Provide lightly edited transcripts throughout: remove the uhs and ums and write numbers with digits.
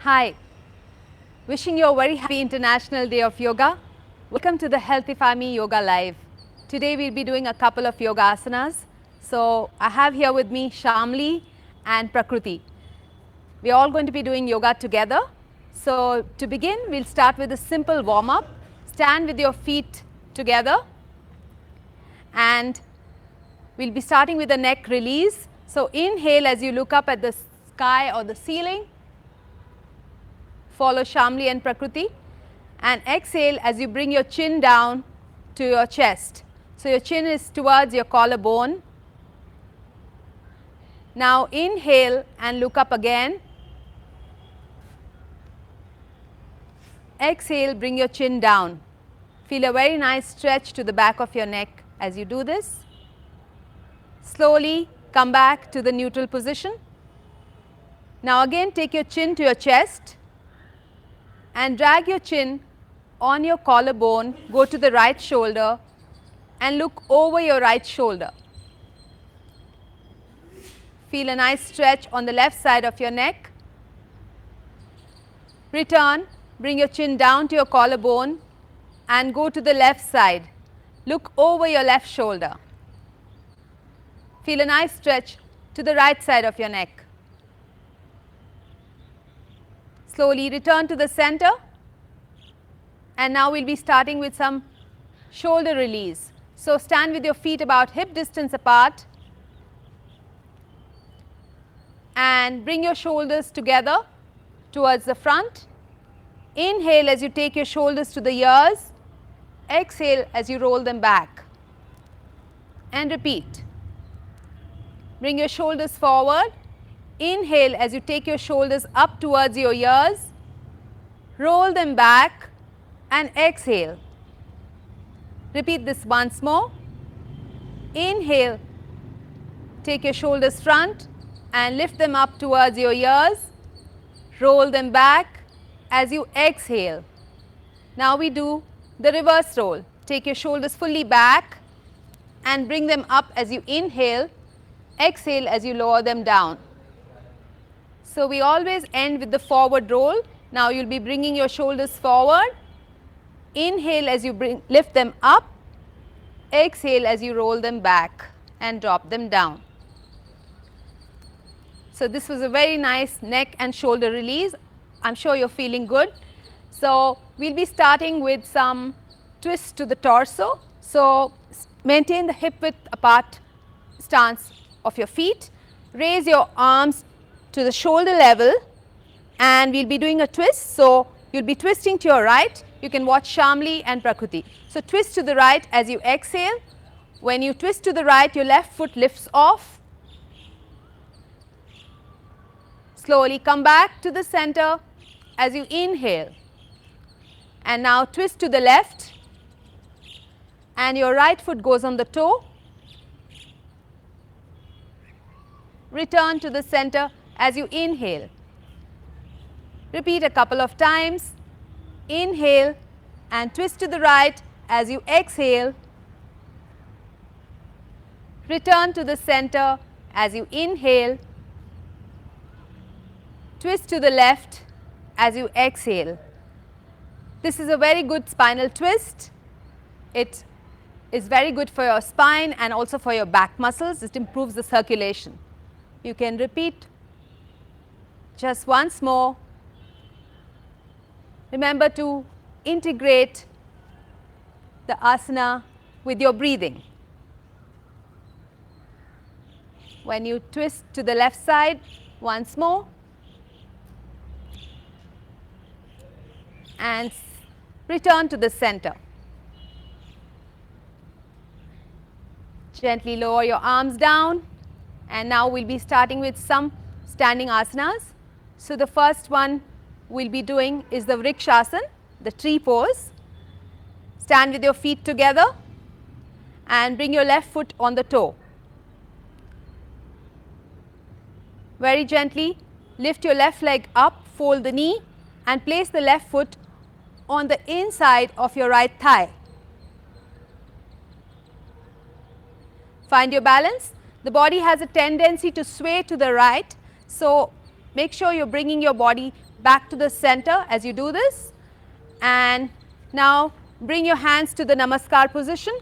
Hi, wishing you a very happy International Day of Yoga. Welcome to the HealthifyMe Yoga Live. Today we'll be doing a couple of yoga asanas. So I have here with me Shamlee and Prakruti. We're all going to be doing yoga together. So to begin, we'll start with a simple warm-up. Stand with your feet together and we'll be starting with a neck release. So inhale as you look up at the sky or the ceiling. Follow Shamlee and Prakruti, and exhale as you bring your chin down to your chest. So your chin is towards your collarbone. Now inhale and look up again. Exhale, bring your chin down. Feel a very nice stretch to the back of your neck as you do this. Slowly come back to the neutral position. Now again take your chin to your chest and drag your chin on your collarbone, go to the right shoulder and look over your right shoulder. Feel a nice stretch on the left side of your neck. Return, bring your chin down to your collarbone and go to the left side. Look over your left shoulder. Feel a nice stretch to the right side of your neck. Slowly return to the center, and now we'll be starting with some shoulder release. So stand with your feet about hip distance apart and bring your shoulders together towards the front. Inhale as you take your shoulders to the ears. Exhale as you roll them back. And repeat. Bring your shoulders forward. Inhale as you take your shoulders up towards your ears. Roll them back and exhale. Repeat this once more. Inhale, take your shoulders front and lift them up towards your ears. Roll them back as you exhale. Now we do the reverse roll. Take your shoulders fully back and bring them up as you inhale. Exhale as you lower them down. So we always end with the forward roll. Now you'll be bringing your shoulders forward. Inhale as you lift them up. Exhale as you roll them back and drop them down. So this was a very nice neck and shoulder release. I'm sure you're feeling good. So we'll be starting with some twists to the torso. So maintain the hip width apart stance of your feet. Raise your arms to the shoulder level and we'll be doing a twist. So you'll be twisting to your right. You can watch Shamlee and Prakruti. So twist to the right as you exhale. When you twist to the right, your left foot lifts off. Slowly come back to the center as you inhale. And now twist to the left and your right foot goes on the toe. Return to the center as you inhale. Repeat a couple of times. Inhale and twist to the right as you exhale. Return to the center as you inhale. Twist to the left as you exhale. This is a very good spinal twist. It is very good for your spine and also for your back muscles. It improves the circulation. You can repeat just once more. Remember to integrate the asana with your breathing. When you twist to the left side, once more. And return to the center. Gently lower your arms down. And now we'll be starting with some standing asanas. So the first one we'll be doing is the Rakshasa, the tree pose. Stand with your feet together and bring your left foot on the toe. Very gently lift your left leg up, fold the knee and place the left foot on the inside of your right thigh. Find your balance. The body has a tendency to sway to the right. So Make sure you're bringing your body back to the center as you do this. And now bring your hands to the Namaskar position.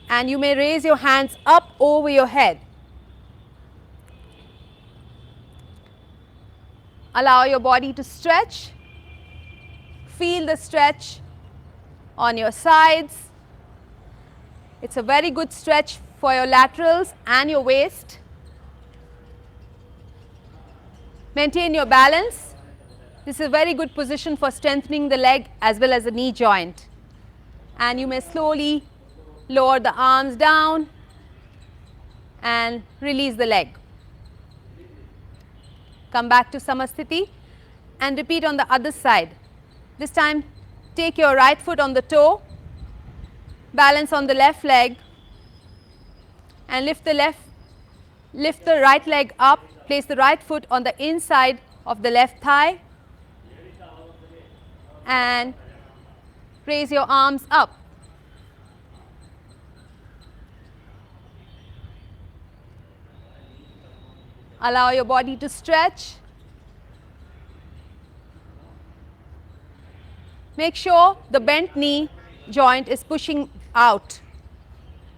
And you may raise your hands up over your head. Allow your body to stretch. Feel the stretch on your sides. It's a very good stretch for your laterals and your waist. Maintain your balance. This is a very good position for strengthening the leg as well as the knee joint. And you may slowly lower the arms down and release the leg. Come back to Samasthiti and repeat on the other side. This time take your right foot on the toe, balance on the left leg and lift the right leg up, place the right foot on the inside of the left thigh and raise your arms up. Allow your body to stretch. Make sure the bent knee joint is pushing out.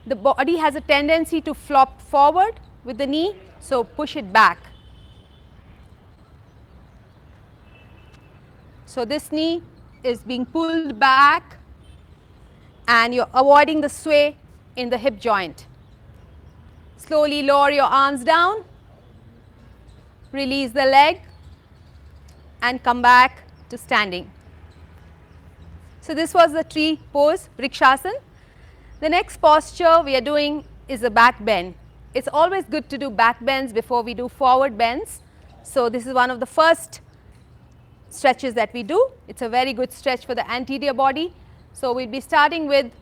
The body has a tendency to flop forward with the knee, so push it back. So this knee is being pulled back and you're avoiding the sway in the hip joint. Slowly lower your arms down. Release the leg and come back to standing. So this was the tree pose, Rakshasa. The next posture we are doing is a back bend. It's always good to do back bends before we do forward bends. So this is one of the first stretches that we do. It's a very good stretch for the anterior body. So we'll be starting with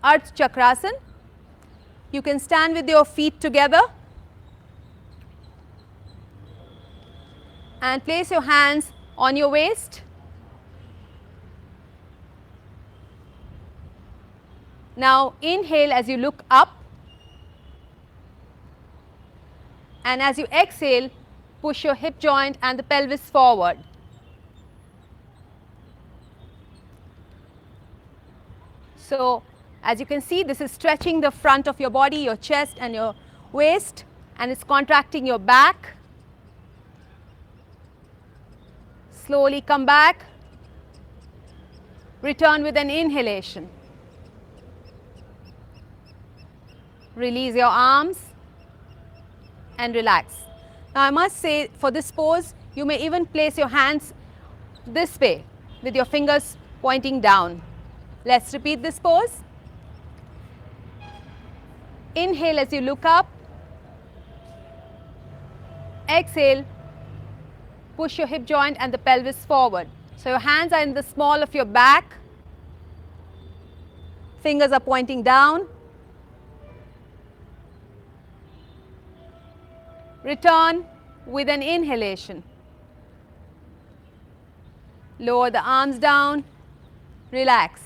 Ardha Chakrasana. You can stand with your feet together and place your hands on your waist. Now inhale as you look up, and as you exhale, push your hip joint and the pelvis forward. So as you can see, this is stretching the front of your body, your chest and your waist, and it's contracting your back. Slowly come back, return with an inhalation. Release your arms and relax. Now I must say, for this pose, you may even place your hands this way with your fingers pointing down. Let's repeat this pose. Inhale as you look up. Exhale. Push your hip joint and the pelvis forward. So your hands are in the small of your back. Fingers are pointing down. Return with an inhalation. Lower the arms down. Relax.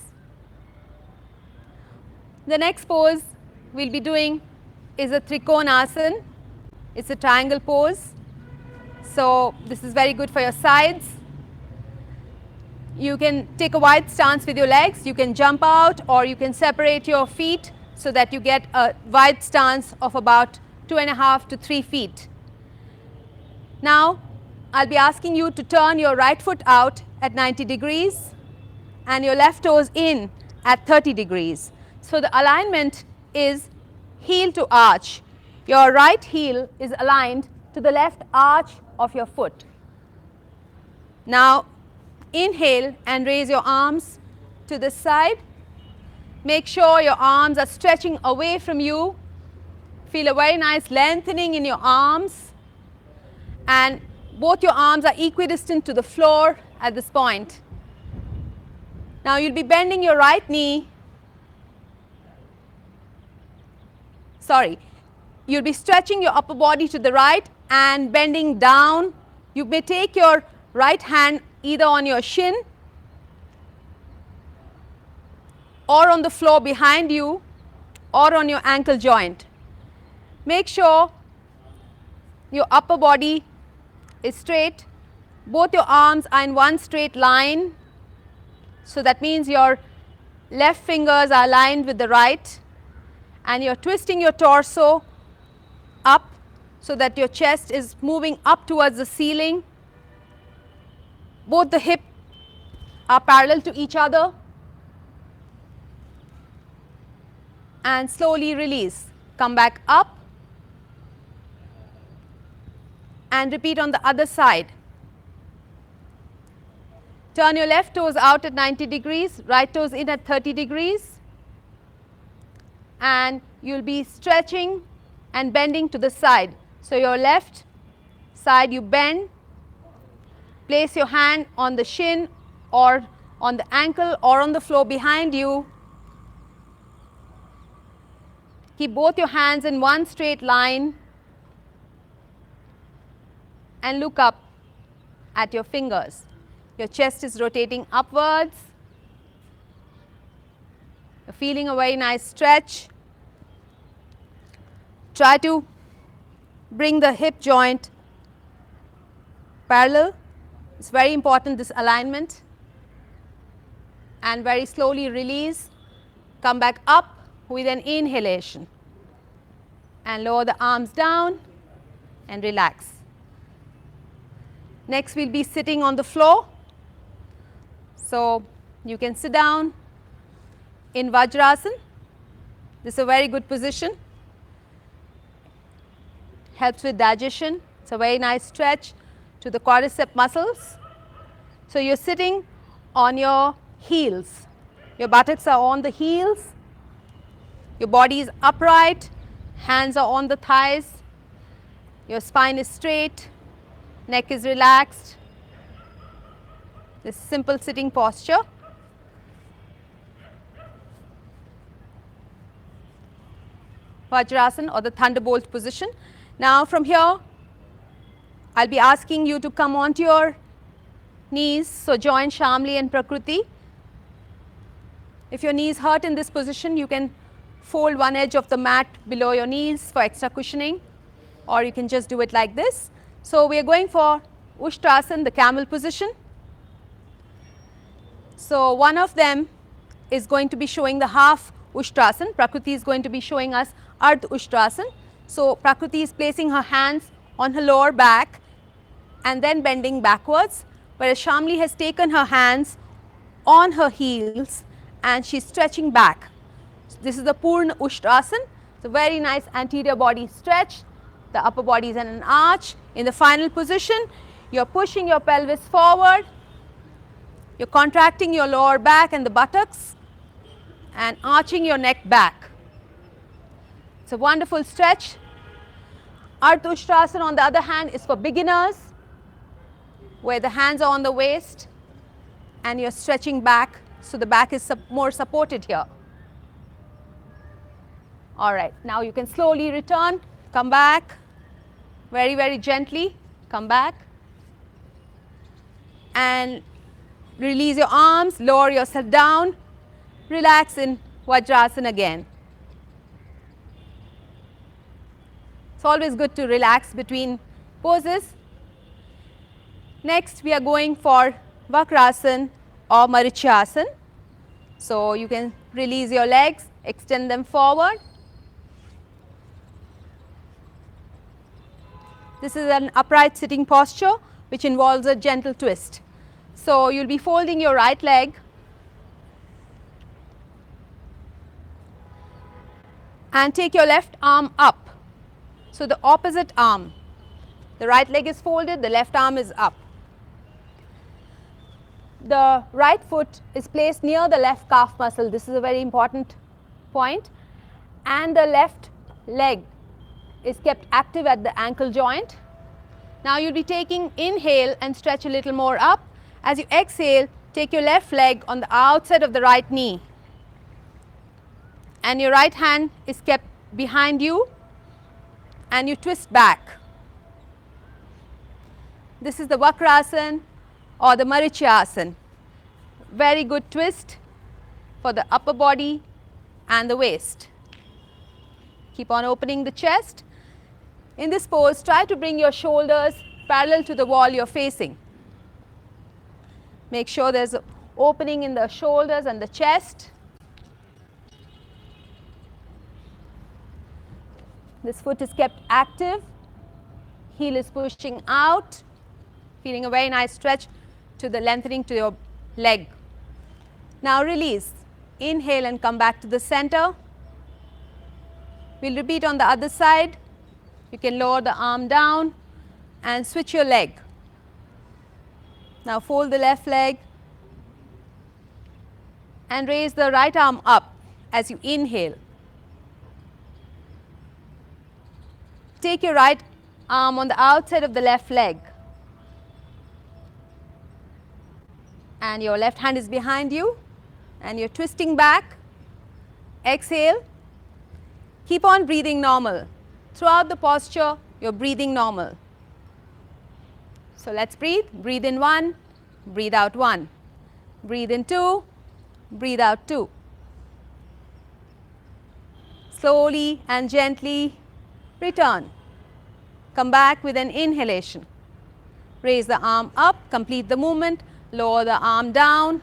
The next pose we'll be doing is a Trikonasana. It's a triangle pose. So this is very good for your sides. You can take a wide stance with your legs. You can jump out or you can separate your feet so that you get a wide stance of about 2.5 to 3 feet. Now I'll be asking you to turn your right foot out at 90 degrees and your left toes in at 30 degrees. So the alignment is heel to arch. Your right heel is aligned to the left arch of your foot. Now inhale and raise your arms to the side. Make sure your arms are stretching away from you. Feel a very nice lengthening in your arms, and both your arms are equidistant to the floor at this point. Now you'll be bending your right knee. You'll be stretching your upper body to the right and bending down. You may take your right hand either on your shin or on the floor behind you or on your ankle joint. Make sure your upper body is straight. Both your arms are in one straight line. So that means your left fingers are aligned with the right, and you're twisting your torso up so that your chest is moving up towards the ceiling. Both the hips are parallel to each other, and slowly release. Come back up and repeat on the other side. Turn your left toes out at 90 degrees, right toes in at 30 degrees, and you'll be stretching and bending to the side. So your left side you bend, place your hand on the shin or on the ankle or on the floor behind you. Keep both your hands in one straight line and look up at your fingers. Your chest is rotating upwards. You're feeling a very nice stretch. Try to bring the hip joint parallel. It's very important, this alignment. And very slowly release. Come back up with an inhalation. And lower the arms down and relax. Next, we'll be sitting on the floor. So you can sit down in Vajrasana. This is a very good position. Helps with digestion. It's a very nice stretch to the quadricep muscles. So you're sitting on your heels. Your buttocks are on the heels. Your body is upright. Hands are on the thighs. Your spine is straight. Neck is relaxed. This simple sitting posture. Vajrasana or the thunderbolt position. Now from here, I'll be asking you to come onto your knees. So join Shamlee and Prakruti. If your knees hurt in this position, you can fold one edge of the mat below your knees for extra cushioning, or you can just do it like this. So we are going for Ushtrasana, the camel position. So one of them is going to be showing the half Ushtrasana. Prakruti is going to be showing us Ardh Ushtrasana. So Prakruti is placing her hands on her lower back and then bending backwards, whereas Shamlee has taken her hands on her heels and she's stretching back. So this is the Purna Ushtrasana. It's a very nice anterior body stretch. The upper body is in an arch. In the final position, you're pushing your pelvis forward. You're contracting your lower back and the buttocks and arching your neck back. It's a wonderful stretch. Ardh Ushtrasana, on the other hand, is for beginners, where the hands are on the waist and you're stretching back, so the back is more supported here. All right, now you can slowly return, come back, very, very gently, come back. And release your arms, lower yourself down, relax in Vajrasana again. It's always good to relax between poses. Next, we are going for Vakrasana or Marichyasana. So you can release your legs, extend them forward. This is an upright sitting posture which involves a gentle twist. So you'll be folding your right leg and take your left arm up. So the opposite arm. The right leg is folded, the left arm is up. The right foot is placed near the left calf muscle. This is a very important point. And the left leg is kept active at the ankle joint. Now you'll be taking inhale and stretch a little more up. As you exhale, take your left leg on the outside of the right knee. And your right hand is kept behind you and you twist back. This is the Vakrasana or the Marichyasana. Very good twist for the upper body and the waist. Keep on opening the chest. In this pose, try to bring your shoulders parallel to the wall you're facing. Make sure there's an opening in the shoulders and the chest. This foot is kept active. Heel is pushing out. Feeling a very nice stretch to the lengthening to your leg. Now release. Inhale and come back to the center. We'll repeat on the other side. You can lower the arm down and switch your leg. Now fold the left leg and raise the right arm up as you inhale. Take your right arm on the outside of the left leg. And your left hand is behind you and you're twisting back. Exhale. Keep on breathing normal. Throughout the posture, you're breathing normal. So let's breathe. Breathe in 1, breathe out 1. Breathe in 2, breathe out 2. Slowly and gently return. Come back with an inhalation. Raise the arm up, complete the movement, lower the arm down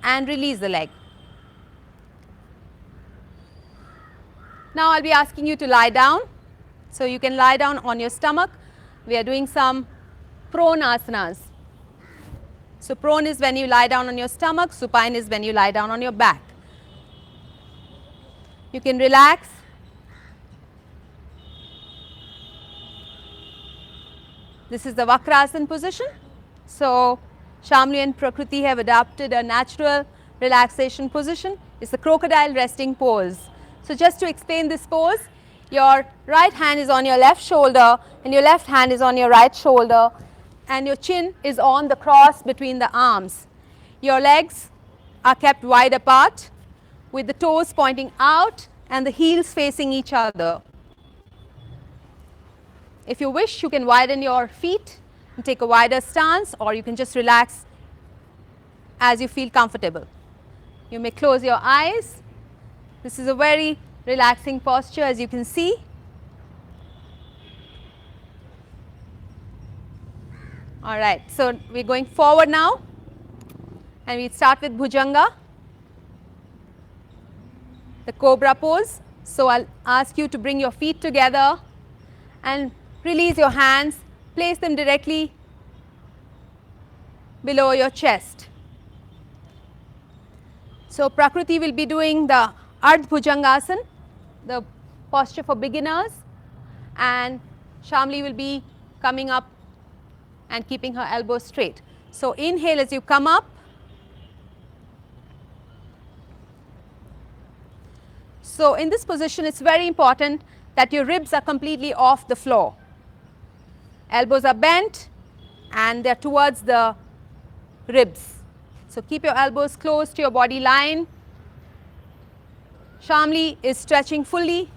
and release the leg. Now I'll be asking you to lie down. So you can lie down on your stomach. We are doing some prone asanas. So prone is when you lie down on your stomach, supine is when you lie down on your back. You can relax. This is the Vajrasana position. So Shamlee and Prakruti have adopted a natural relaxation position. It's the crocodile resting pose. So just to explain this pose, your right hand is on your left shoulder and your left hand is on your right shoulder and your chin is on the cross between the arms. Your legs are kept wide apart with the toes pointing out and the heels facing each other. If you wish, you can widen your feet and take a wider stance, or you can just relax as you feel comfortable. You may close your eyes. This is a very relaxing posture, as you can see. All right, so we're going forward now and we start with Bhujanga, the cobra pose. So I'll ask you to bring your feet together and release your hands, place them directly below your chest. So Prakruti will be doing the Ardh Bhujangasana, the posture for beginners, and Shamlee will be coming up and keeping her elbows straight. So inhale as you come up. So in this position, it's very important that your ribs are completely off the floor. Elbows are bent and they're towards the ribs. So keep your elbows close to your body line. Shamlee is stretching fully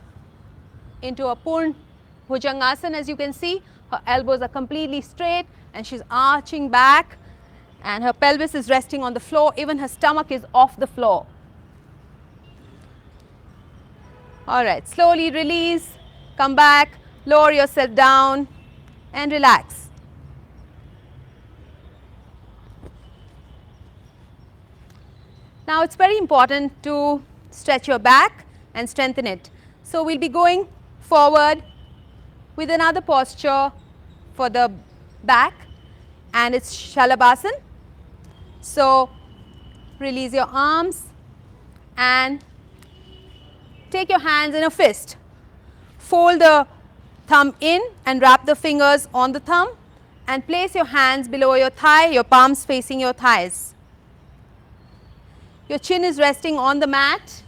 into a Purna Bhujangasana, as you can see. Her elbows are completely straight and she's arching back and her pelvis is resting on the floor. Even her stomach is off the floor. All right, slowly release, come back, lower yourself down and relax. Now it's very important to stretch your back and strengthen it. So we'll be going forward with another posture for the back, and it's Shalabhasana. So release your arms and take your hands in a fist. Fold the thumb in and wrap the fingers on the thumb and place your hands below your thigh, your palms facing your thighs. Your chin is resting on the mat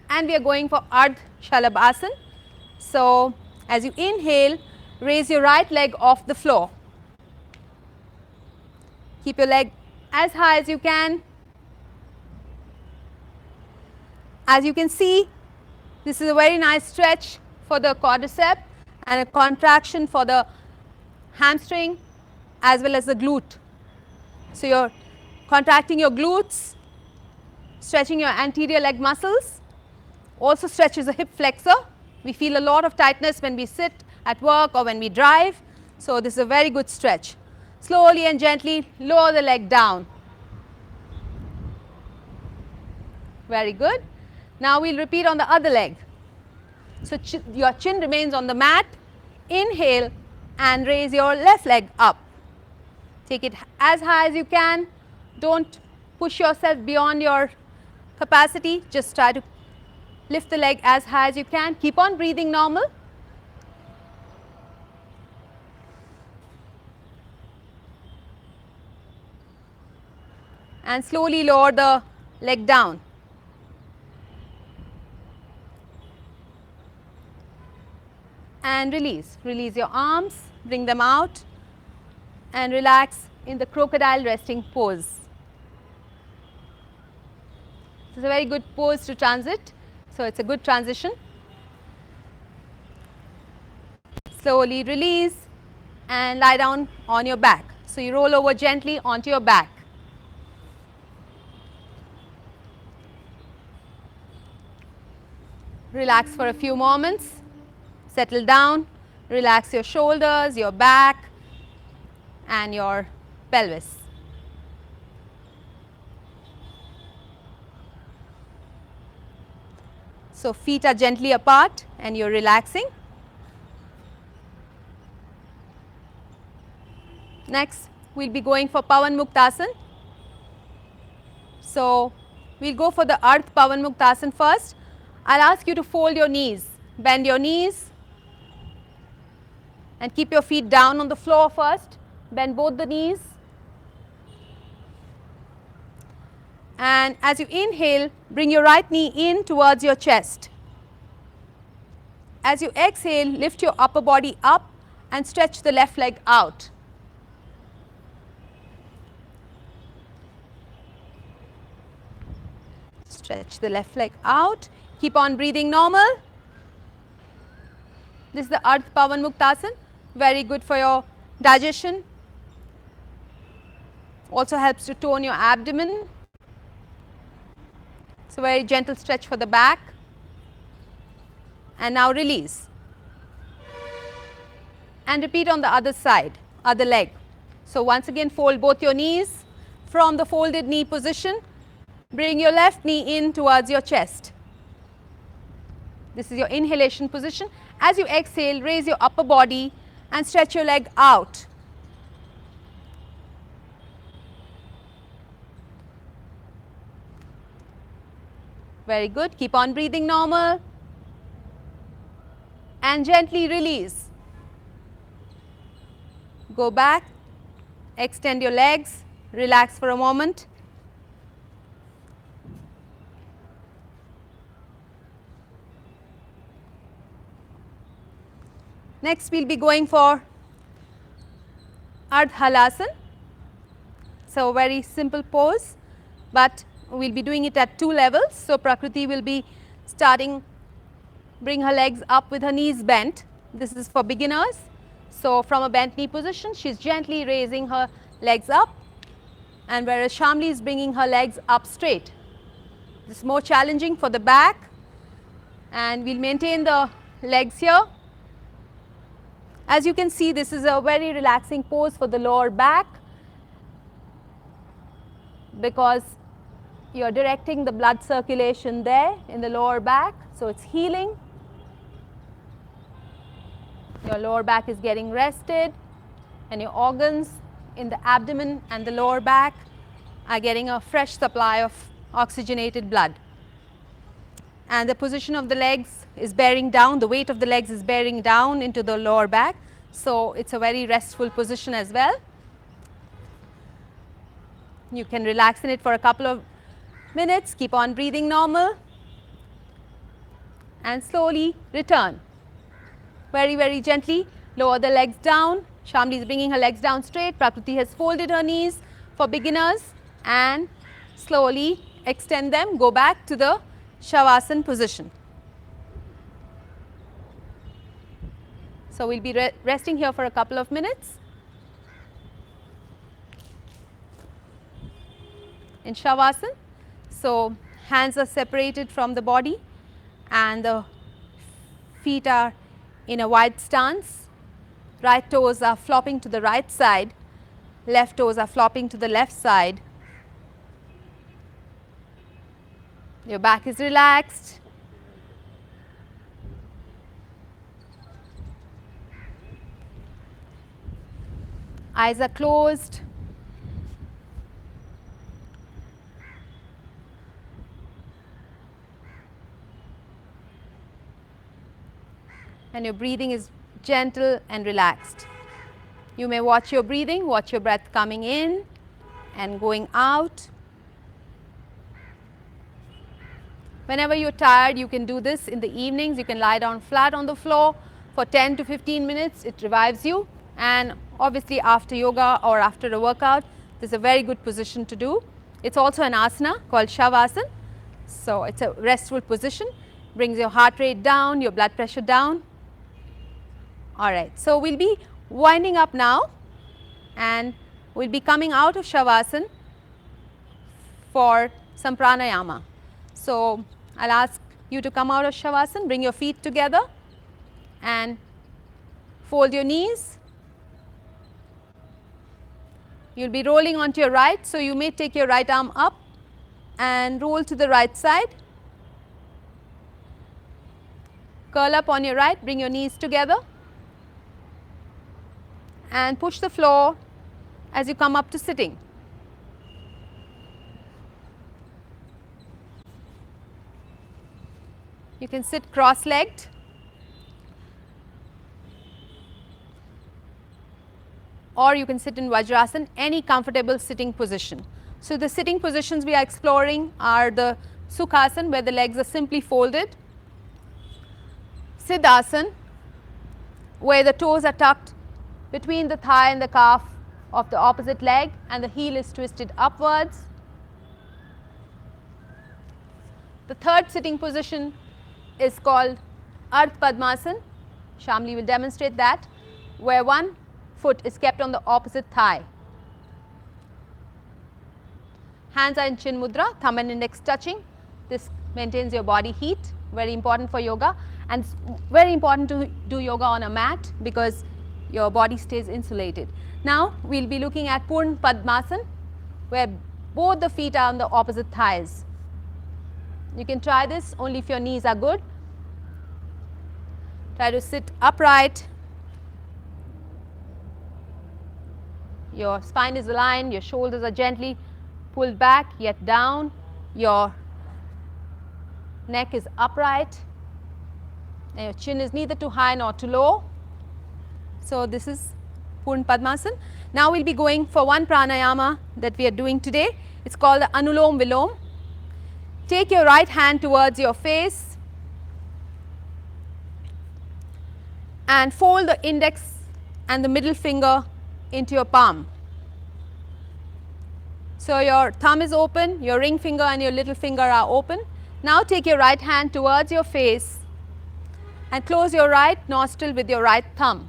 and we are going for Ardh Shalabhasana. So as you inhale, raise your right leg off the floor. Keep your leg as high as you can. As you can see, this is a very nice stretch for the quadricep and a contraction for the hamstring as well as the glute. So you're contracting your glutes, stretching your anterior leg muscles, also stretches the hip flexor. We feel a lot of tightness when we sit at work or when we drive. So this is a very good stretch. Slowly and gently lower the leg down. Very good. Now we'll repeat on the other leg. So your chin remains on the mat. Inhale and raise your left leg up. Take it as high as you can. Don't push yourself beyond your capacity. Just try to lift the leg as high as you can. Keep on breathing normal. And slowly lower the leg down. And release. Release your arms, bring them out, and relax in the crocodile resting pose. This is a very good pose to transit, so it's a good transition. Slowly release and lie down on your back. So you roll over gently onto your back. Relax for a few moments. Settle down, relax your shoulders, your back and your pelvis. So feet are gently apart and you're relaxing. Next, we'll be going for Pavan Muktasana. So we'll go for the Ardh Pavan Muktasana first. I'll ask you to fold your knees, bend your knees. And keep your feet down on the floor first. Bend both the knees. And as you inhale, bring your right knee in towards your chest. As you exhale, lift your upper body up and stretch the left leg out. Stretch the left leg out. Keep on breathing normal. This is the Ardh Pavan Muktasana. Very good for your digestion. Also helps to tone your abdomen. It's a very gentle stretch for the back. And now release. And repeat on the other side, other leg. So once again fold both your knees. From the folded knee position, bring your left knee in towards your chest. This is your inhalation position. As you exhale, raise your upper body and stretch your leg out. Very good. Keep on breathing normal. And gently release. Go back. Extend your legs. Relax for a moment. Next, we'll be going for Ardh Halasana. So, a very simple pose, but we'll be doing it at 2 levels. So, Prakruti will be starting, bring her legs up with her knees bent. This is for beginners. So, from a bent knee position, she's gently raising her legs up, and whereas Shamlee is bringing her legs up straight. This is more challenging for the back, and we'll maintain the legs here. As you can see, this is a very relaxing pose for the lower back because you're directing the blood circulation there in the lower back, so it's healing. Your lower back is getting rested and your organs in the abdomen and the lower back are getting a fresh supply of oxygenated blood. And the position of the legs is bearing down, the weight of the legs is bearing down into the lower back. So, it's a very restful position as well. You can relax in it for a couple of minutes, keep on breathing normal and slowly return. Very, very gently lower the legs down. Shamlee is bringing her legs down straight. Prakruti has folded her knees for beginners and slowly extend them, go back to the Shavasana position. So, we will be resting here for a couple of minutes. In Shavasana, so hands are separated from the body and the feet are in a wide stance. Right toes are flopping to the right side. Left toes are flopping to the left side. Your back is relaxed. Eyes are closed. And your breathing is gentle and relaxed. You may watch your breathing, watch your breath coming in and going out. Whenever you're tired, you can do this in the evenings. You can lie down flat on the floor for 10 to 15 minutes. It revives you. And obviously after yoga or after a workout, this is a very good position to do. It's also an asana called Shavasana. So it's a restful position. Brings your heart rate down, your blood pressure down. All right, so we'll be winding up now and we'll be coming out of Shavasana for some pranayama. So I'll ask you to come out of Shavasana, bring your feet together and fold your knees. You'll be rolling onto your right, so you may take your right arm up and roll to the right side. Curl up on your right, bring your knees together and push the floor as you come up to sitting. You can sit cross-legged. Or you can sit in Vajrasana, any comfortable sitting position. So the sitting positions we are exploring are the Sukhasana, where the legs are simply folded. Siddhasana, where the toes are tucked between the thigh and the calf of the opposite leg and the heel is twisted upwards. The third sitting position is called Ardha Padmasana. Shamlee will demonstrate that, where one foot is kept on the opposite thigh. Hands are in Chin Mudra, thumb and index touching. This maintains your body heat, very important for yoga, and it's very important to do yoga on a mat because your body stays insulated. Now we'll be looking at Purna Padmasana, where both the feet are on the opposite thighs. You can try this only if your knees are good. Try to sit upright. Your spine is aligned, your shoulders are gently pulled back yet down, your neck is upright, and your chin is neither too high nor too low. So this is Purna Padmasana. Now we'll be going for one pranayama that we are doing today. It's called the Anulom Vilom. Take your right hand towards your face and fold the index and the middle finger into your palm. So your thumb is open, your ring finger and your little finger are open. Now take your right hand towards your face and close your right nostril with your right thumb.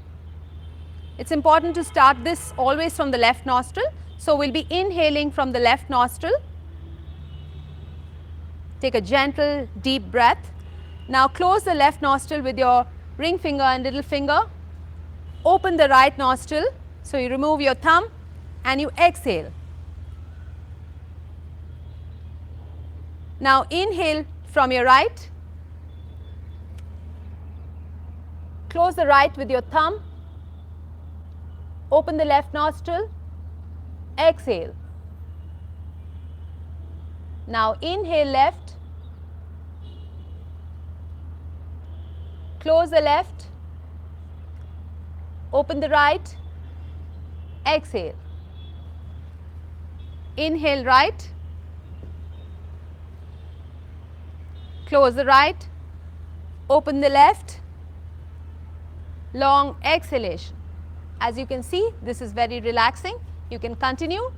It's important to start this always from the left nostril. So we'll be inhaling from the left nostril. Take a gentle deep breath. Now close the left nostril with your ring finger and little finger. Open the right nostril. So you remove your thumb and you exhale. Now inhale from your right. Close the right with your thumb. Open the left nostril. Exhale. Now inhale left. Close the left. Open the right. Exhale. Inhale right. Close the right. Open the left. Long exhalation. As you can see, this is very relaxing. You can continue,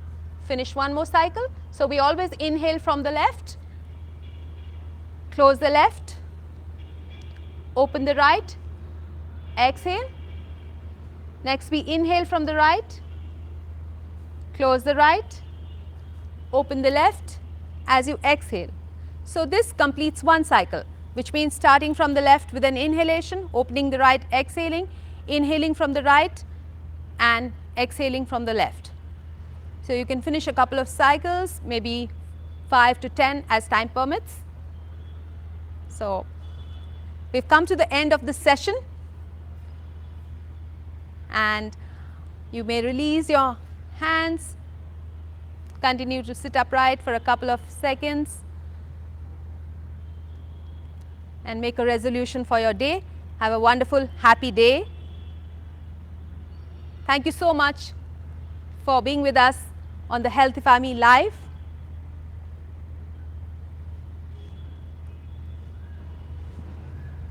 finish one more cycle. So we always inhale from the left, close the left, open the right, exhale. Next we inhale from the right, close the right, open the left as you exhale. So this completes one cycle. which means starting from the left with an inhalation, opening the right, exhaling, inhaling from the right and exhaling from the left. So you can finish a couple of cycles, maybe 5 to 10 as time permits. So we've come to the end of this session, and you may release your hands, continue to sit upright for a couple of seconds and make a resolution for your day. Have a wonderful, happy day. Thank you so much for being with us on the HealthifyMe Live.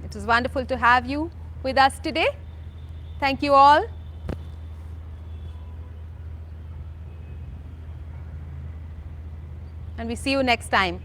It was wonderful to have you with us today. Thank you all. And we see you next time.